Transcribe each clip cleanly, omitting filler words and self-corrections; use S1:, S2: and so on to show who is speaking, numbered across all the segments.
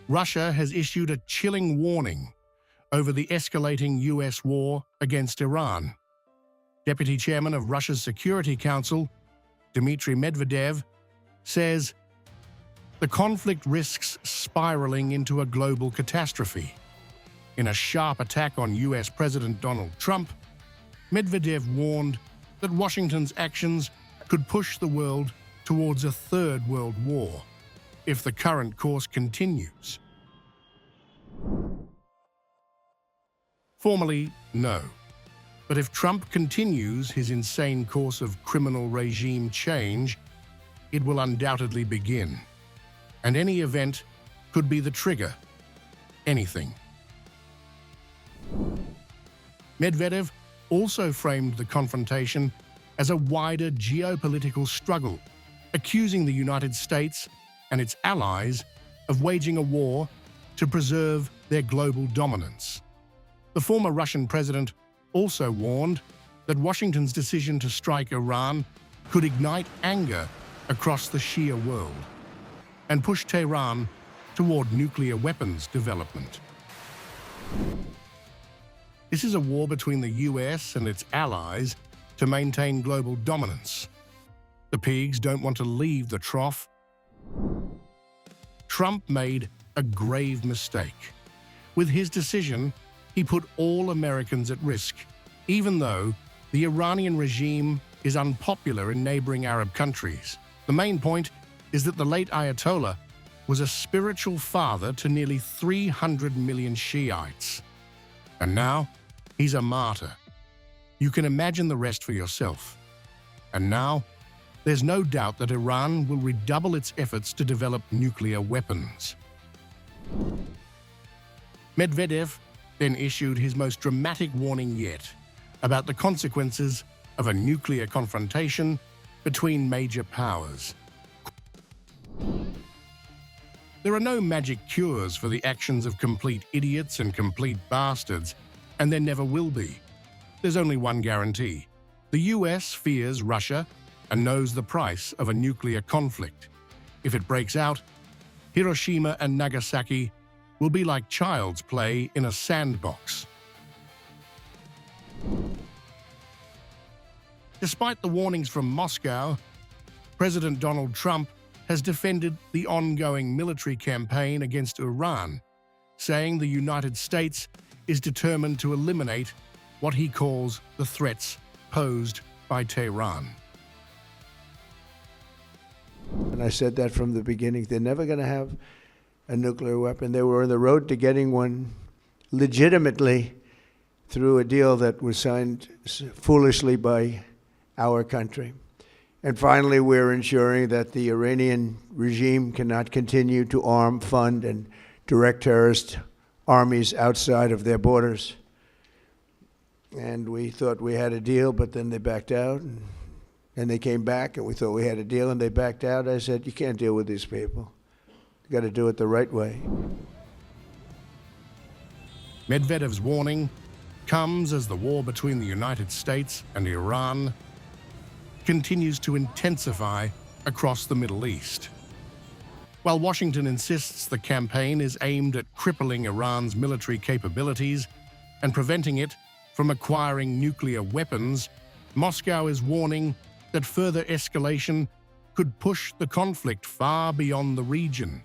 S1: Russia has issued a chilling warning over the escalating US war against Iran. Deputy Chairman of Russia's Security Council, Dmitry Medvedev, says the conflict risks spiraling into a global catastrophe. In a sharp attack on US President Donald Trump, Medvedev warned that Washington's actions could push the world towards a third world war if the current course continues. Formally, no. But if Trump continues his insane course of criminal regime change, it will undoubtedly begin. And any event could be the trigger. Anything. Medvedev also framed the confrontation as a wider geopolitical struggle, accusing the United States and its allies of waging a war to preserve their global dominance. The former Russian president also warned that Washington's decision to strike Iran could ignite anger across the Shia world and push Tehran toward nuclear weapons development. This is a war between the US and its allies to maintain global dominance. The pigs don't want to leave the trough. Trump made a grave mistake. With his decision, he put all Americans at risk, even though the Iranian regime is unpopular in neighboring Arab countries. The main point is that the late Ayatollah was a spiritual father to nearly 300 million Shiites. And now, he's a martyr. You can imagine the rest for yourself. And now, there's no doubt that Iran will redouble its efforts to develop nuclear weapons. Medvedev then issued his most dramatic warning yet about the consequences of a nuclear confrontation between major powers. There are no magic cures for the actions of complete idiots and complete bastards, and there never will be. There's only one guarantee. The US fears Russia and knows the price of a nuclear conflict. If it breaks out, Hiroshima and Nagasaki will be like child's play in a sandbox. Despite the warnings from Moscow, President Donald Trump has defended the ongoing military campaign against Iran, saying the United States is determined to eliminate what he calls the threats posed by Tehran.
S2: And I said that from the beginning. They're never going to have a nuclear weapon. They were on the road to getting one legitimately through a deal that was signed foolishly by our country. And finally, we're ensuring that the Iranian regime cannot continue to arm, fund, and direct terrorist armies outside of their borders. And we thought we had a deal, but then they backed out. And they came back, and we thought we had a deal, and they backed out. I said, you can't deal with these people. You got to do it the right way.
S1: Medvedev's warning comes as the war between the United States and Iran continues to intensify across the Middle East. While Washington insists the campaign is aimed at crippling Iran's military capabilities and preventing it from acquiring nuclear weapons, Moscow is warning that further escalation could push the conflict far beyond the region.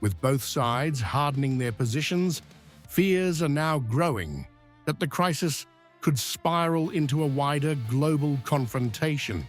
S1: With both sides hardening their positions, fears are now growing that the crisis could spiral into a wider global confrontation.